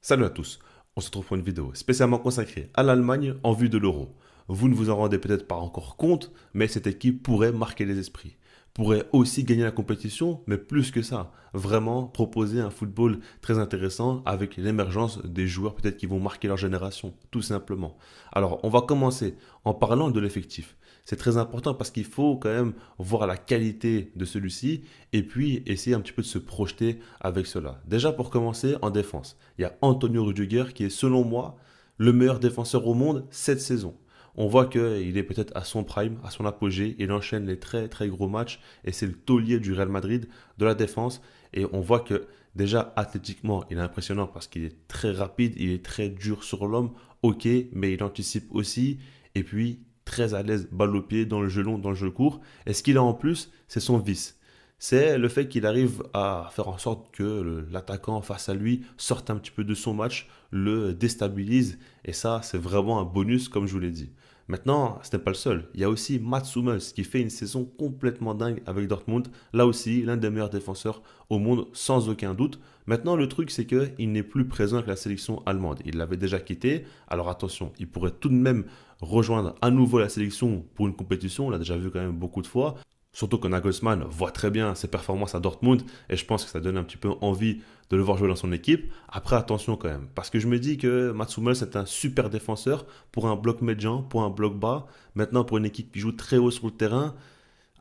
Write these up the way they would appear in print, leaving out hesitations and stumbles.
Salut à tous, on se retrouve pour une vidéo spécialement consacrée à l'Allemagne en vue de l'Euro. Vous ne vous en rendez peut-être pas encore compte, mais cette équipe pourrait marquer les esprits. Pourrait aussi gagner la compétition, mais plus que ça, vraiment proposer un football très intéressant avec l'émergence des joueurs peut-être qui vont marquer leur génération, tout simplement. Alors, on va commencer en parlant de l'effectif. C'est très important parce qu'il faut quand même voir la qualité de celui-ci et puis essayer un petit peu de se projeter avec cela. Déjà pour commencer, en défense, il y a Antonio Rudiger qui est selon moi le meilleur défenseur au monde cette saison. On voit qu'il est peut-être à son prime, à son apogée, il enchaîne les très très gros matchs et c'est le taulier du Real Madrid de la défense et on voit que déjà athlétiquement il est impressionnant parce qu'il est très rapide, il est très dur sur l'homme, ok, mais il anticipe aussi et puis très à l'aise, balle au pied, dans le jeu long, dans le jeu court. Et ce qu'il a en plus, c'est son vice. C'est le fait qu'il arrive à faire en sorte que l'attaquant face à lui sorte un petit peu de son match, le déstabilise. Et ça, c'est vraiment un bonus, comme je vous l'ai dit. Maintenant, ce n'est pas le seul. Il y a aussi Mats Hummels qui fait une saison complètement dingue avec Dortmund. Là aussi, l'un des meilleurs défenseurs au monde, sans aucun doute. Maintenant, le truc, c'est qu'il n'est plus présent avec la sélection allemande. Il l'avait déjà quitté. Alors attention, il pourrait tout de même rejoindre à nouveau la sélection pour une compétition. On l'a déjà vu quand même beaucoup de fois. Surtout que Nagelsmann voit très bien ses performances à Dortmund et je pense que ça donne un petit peu envie de le voir jouer dans son équipe. Après, attention quand même, parce que je me dis que Mats Hummels est un super défenseur pour un bloc médian, pour un bloc bas. Maintenant, pour une équipe qui joue très haut sur le terrain,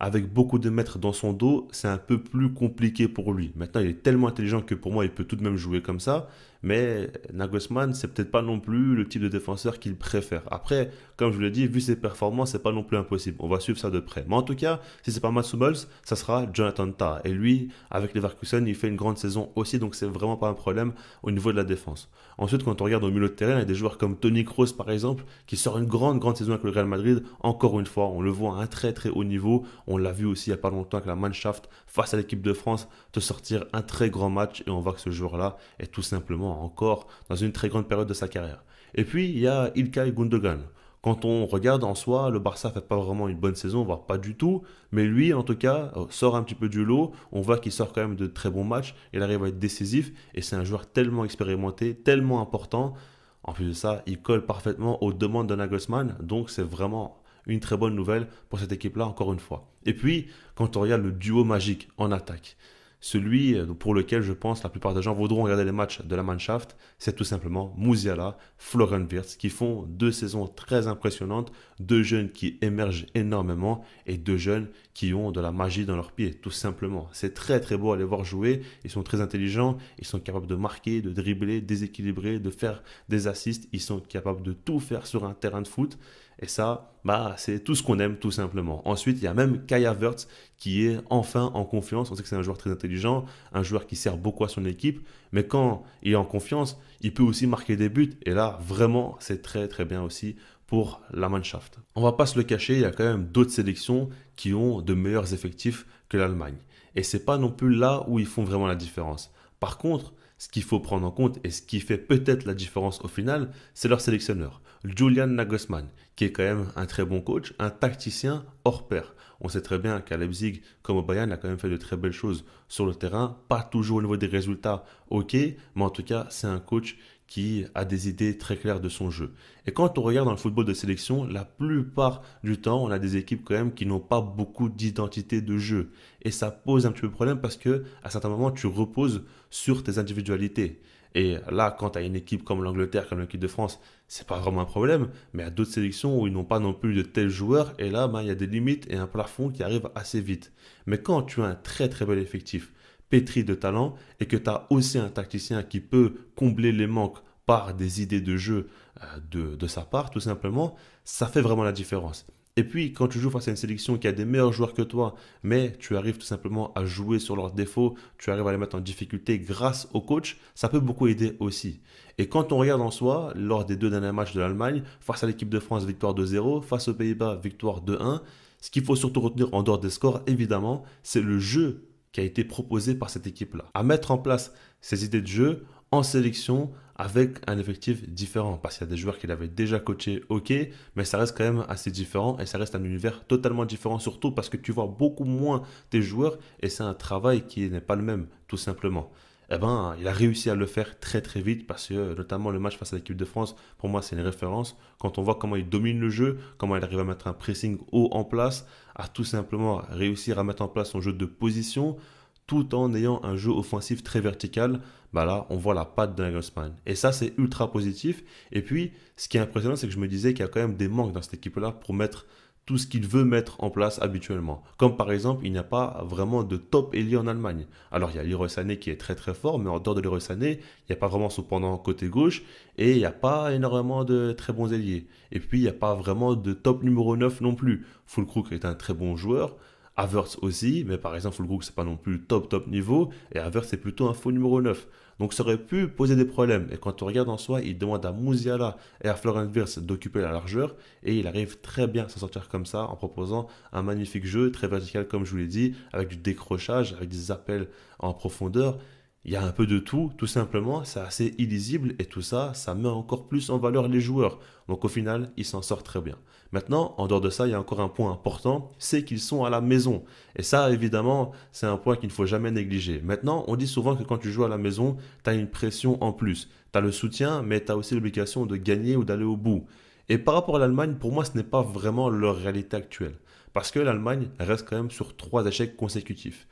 avec beaucoup de mètres dans son dos, c'est un peu plus compliqué pour lui. Maintenant, il est tellement intelligent que pour moi, il peut tout de même jouer comme ça. Mais Nagelsmann, c'est peut-être pas non plus le type de défenseur qu'il préfère. Après, comme je vous l'ai dit, vu ses performances, c'est pas non plus impossible. On va suivre ça de près. Mais en tout cas, si c'est pas Mats Hummels, ça sera Jonathan Tah. Et lui, avec Leverkusen, il fait une grande saison aussi, donc c'est vraiment pas un problème au niveau de la défense. Ensuite, quand on regarde au milieu de terrain, il y a des joueurs comme Toni Kroos, par exemple, qui sort une grande saison avec le Real Madrid. Encore une fois, on le voit à un très très haut niveau. On l'a vu aussi il n'y a pas longtemps avec la Mannschaft face à l'équipe de France te sortir un très grand match et on voit que ce joueur-là est tout simplement encore dans une très grande période de sa carrière. Et puis il y a Ilkay Gundogan. Quand on regarde en soi, le Barça fait pas vraiment une bonne saison, voire pas du tout, mais lui en tout cas sort un petit peu du lot, on voit qu'il sort quand même de très bons matchs, il arrive à être décisif et c'est un joueur tellement expérimenté, tellement important. En plus de ça, il colle parfaitement aux demandes de Nagelsmann, donc c'est vraiment une très bonne nouvelle pour cette équipe-là, encore une fois. Et puis, quand on regarde le duo magique en attaque, celui pour lequel je pense la plupart des gens voudront regarder les matchs de la Mannschaft, c'est tout simplement Musiala, Florian Wirtz, qui font deux saisons très impressionnantes, deux jeunes qui émergent énormément et deux jeunes qui ont de la magie dans leurs pieds, tout simplement. C'est très très beau à les voir jouer, ils sont très intelligents, ils sont capables de marquer, de dribbler, déséquilibrer, de faire des assists, ils sont capables de tout faire sur un terrain de foot. Et ça, bah, c'est tout ce qu'on aime tout simplement. Ensuite, il y a même Kai Havertz qui est enfin en confiance. On sait que c'est un joueur très intelligent, un joueur qui sert beaucoup à son équipe. Mais quand il est en confiance, il peut aussi marquer des buts. Et là, vraiment, c'est très très bien aussi pour la Mannschaft. On va pas se le cacher, il y a quand même d'autres sélections qui ont de meilleurs effectifs que l'Allemagne. Et c'est pas non plus là où ils font vraiment la différence. Par contre, ce qu'il faut prendre en compte et ce qui fait peut-être la différence au final, c'est leur sélectionneur, Julian Nagelsmann, qui est quand même un très bon coach, un tacticien hors pair. On sait très bien qu'à Leipzig, comme au Bayern, il a quand même fait de très belles choses sur le terrain, pas toujours au niveau des résultats, ok, mais en tout cas, c'est un coach qui a des idées très claires de son jeu. Et quand on regarde dans le football de sélection, la plupart du temps, on a des équipes quand même qui n'ont pas beaucoup d'identité de jeu. Et ça pose un petit peu de problème parce que à certains moments, tu reposes sur tes individualités. Et là, quand tu as une équipe comme l'Angleterre, comme l'équipe de France, c'est pas vraiment un problème. Mais il y a d'autres sélections où ils n'ont pas non plus de tels joueurs. Et là, ben, il y a des limites et un plafond qui arrive assez vite. Mais quand tu as un très très bel effectif, pétri de talent, et que tu as aussi un tacticien qui peut combler les manques par des idées de jeu de sa part, tout simplement, ça fait vraiment la différence. Et puis, quand tu joues face à une sélection qui a des meilleurs joueurs que toi, mais tu arrives tout simplement à jouer sur leurs défauts, tu arrives à les mettre en difficulté grâce au coach, ça peut beaucoup aider aussi. Et quand on regarde en soi, lors des deux derniers matchs de l'Allemagne, face à l'équipe de France, victoire 2-0, face aux Pays-Bas, victoire 2-1, ce qu'il faut surtout retenir en dehors des scores, évidemment, c'est le jeu qui a été proposé par cette équipe-là. À mettre en place ces idées de jeu en sélection avec un effectif différent. Parce qu'il y a des joueurs qu'il avait déjà coachés, ok, mais ça reste quand même assez différent et ça reste un univers totalement différent, surtout parce que tu vois beaucoup moins tes joueurs et c'est un travail qui n'est pas le même, tout simplement. eh ben, il a réussi à le faire très très vite parce que notamment le match face à l'équipe de France, pour moi c'est une référence. Quand on voit comment il domine le jeu, comment il arrive à mettre un pressing haut en place, à tout simplement réussir à mettre en place son jeu de position, tout en ayant un jeu offensif très vertical, bah là on voit la patte de Nagelsmann. Et ça c'est ultra positif. Et puis ce qui est impressionnant c'est que je me disais qu'il y a quand même des manques dans cette équipe-là pour mettre tout ce qu'il veut mettre en place habituellement. Comme par exemple, il n'y a pas vraiment de top ailier en Allemagne. Alors il y a Leroy Sané qui est très très fort, mais en dehors de Leroy Sané, il n'y a pas vraiment son pendant côté gauche et il n'y a pas énormément de très bons ailiers. Et puis il n'y a pas vraiment de top numéro 9 non plus. Fulkrug est un très bon joueur, Havertz aussi, mais par exemple Fulkrug c'est pas non plus top niveau et Havertz c'est plutôt un faux numéro 9. Donc ça aurait pu poser des problèmes. Et quand on regarde en soi, il demande à Musiala et à Florian Wirtz d'occuper la largeur et il arrive très bien à s'en sortir comme ça en proposant un magnifique jeu très vertical comme je vous l'ai dit, avec du décrochage, avec des appels en profondeur. Il y a un peu de tout simplement, c'est assez illisible et tout ça, ça met encore plus en valeur les joueurs. Donc au final, ils s'en sortent très bien. Maintenant, en dehors de ça, il y a encore un point important, c'est qu'ils sont à la maison. Et ça, évidemment, c'est un point qu'il ne faut jamais négliger. Maintenant, on dit souvent que quand tu joues à la maison, tu as une pression en plus. Tu as le soutien, mais tu as aussi l'obligation de gagner ou d'aller au bout. Et par rapport à l'Allemagne, pour moi, ce n'est pas vraiment leur réalité actuelle. Parce que l'Allemagne reste quand même sur 3 échecs consécutifs.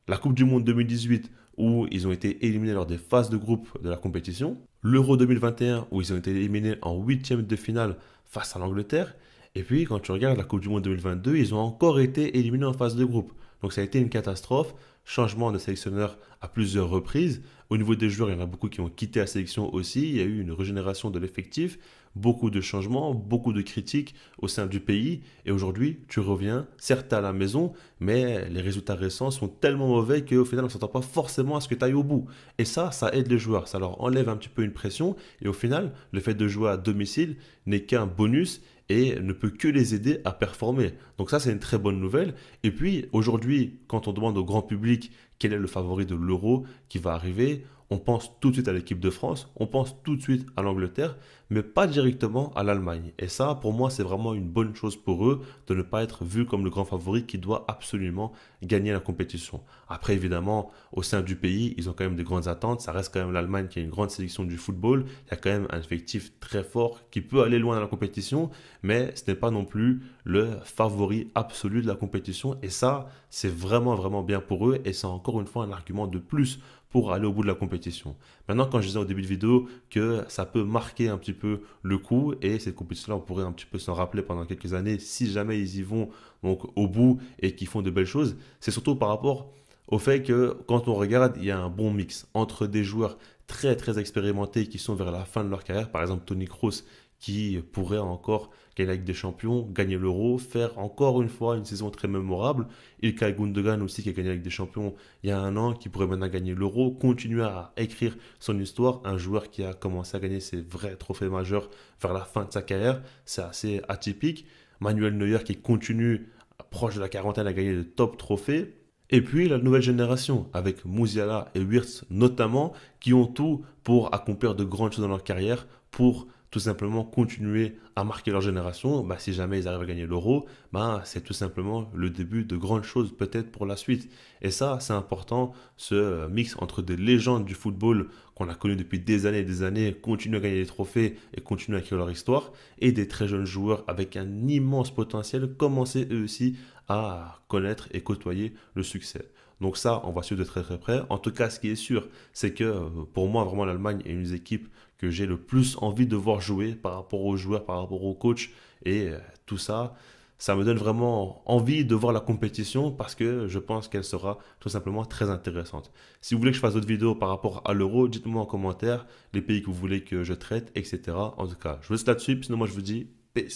La Coupe du Monde 2018 où ils ont été éliminés lors des phases de groupe de la compétition, l'Euro 2021 où ils ont été éliminés en huitième de finale face à l'Angleterre, et puis quand tu regardes la Coupe du Monde 2022, ils ont encore été éliminés en phase de groupe. Donc ça a été une catastrophe, changement de sélectionneur à plusieurs reprises. Au niveau des joueurs, il y en a beaucoup qui ont quitté la sélection aussi, il y a eu une régénération de l'effectif, beaucoup de changements, beaucoup de critiques au sein du pays, et aujourd'hui tu reviens, certes à la maison, mais les résultats récents sont tellement mauvais qu'au final on ne s'attend pas forcément à ce que tu ailles au bout. Et ça aide les joueurs, ça leur enlève un petit peu une pression, et au final, le fait de jouer à domicile n'est qu'un bonus et ne peut que les aider à performer. Donc ça, c'est une très bonne nouvelle. Et puis, aujourd'hui, quand on demande au grand public quel est le favori de l'Euro qui va arriver, on pense tout de suite à l'équipe de France, on pense tout de suite à l'Angleterre, mais pas directement à l'Allemagne. Et ça, pour moi, c'est vraiment une bonne chose pour eux de ne pas être vu comme le grand favori qui doit absolument gagner la compétition. Après, évidemment, au sein du pays, ils ont quand même des grandes attentes. Ça reste quand même l'Allemagne qui a une grande sélection du football. Il y a quand même un effectif très fort qui peut aller loin dans la compétition, mais ce n'est pas non plus le favori absolu de la compétition. Et ça, c'est vraiment, vraiment bien pour eux. Et c'est encore une fois un argument de plus pour aller au bout de la compétition. Maintenant, quand je disais au début de vidéo que ça peut marquer un petit peu le coup, et cette compétition-là, on pourrait un petit peu s'en rappeler pendant quelques années, si jamais ils y vont donc au bout et qu'ils font de belles choses, c'est surtout par rapport au fait que quand on regarde, il y a un bon mix entre des joueurs très très expérimentés qui sont vers la fin de leur carrière, par exemple Tony Kroos qui pourrait encore gagner la Ligue des Champions, gagner l'Euro, faire encore une fois une saison très mémorable. Ilkay Gundogan aussi qui a gagné la Ligue des Champions il y a un an, qui pourrait maintenant gagner l'Euro, continuer à écrire son histoire. Un joueur qui a commencé à gagner ses vrais trophées majeurs vers la fin de sa carrière, c'est assez atypique. Manuel Neuer qui continue proche de la quarantaine à gagner de top trophées. Et puis la nouvelle génération, avec Musiala et Wirtz notamment, qui ont tout pour accomplir de grandes choses dans leur carrière, pour tout simplement continuer à marquer leur génération. Bah, si jamais ils arrivent à gagner l'Euro, bah, c'est tout simplement le début de grandes choses peut-être pour la suite. Et ça, c'est important, ce mix entre des légendes du football qu'on a connues depuis des années et des années, continuent à gagner des trophées et continuent à écrire leur histoire, et des très jeunes joueurs avec un immense potentiel, commencer eux aussi à connaître et côtoyer le succès. Donc ça, on va suivre de très très près. En tout cas, ce qui est sûr, c'est que pour moi, vraiment, l'Allemagne est une des équipes que j'ai le plus envie de voir jouer par rapport aux joueurs, par rapport aux coachs et tout ça. Ça me donne vraiment envie de voir la compétition parce que je pense qu'elle sera tout simplement très intéressante. Si vous voulez que je fasse d'autres vidéos par rapport à l'Euro, dites-moi en commentaire les pays que vous voulez que je traite, etc. En tout cas, je vous laisse là-dessus, sinon moi je vous dis peace.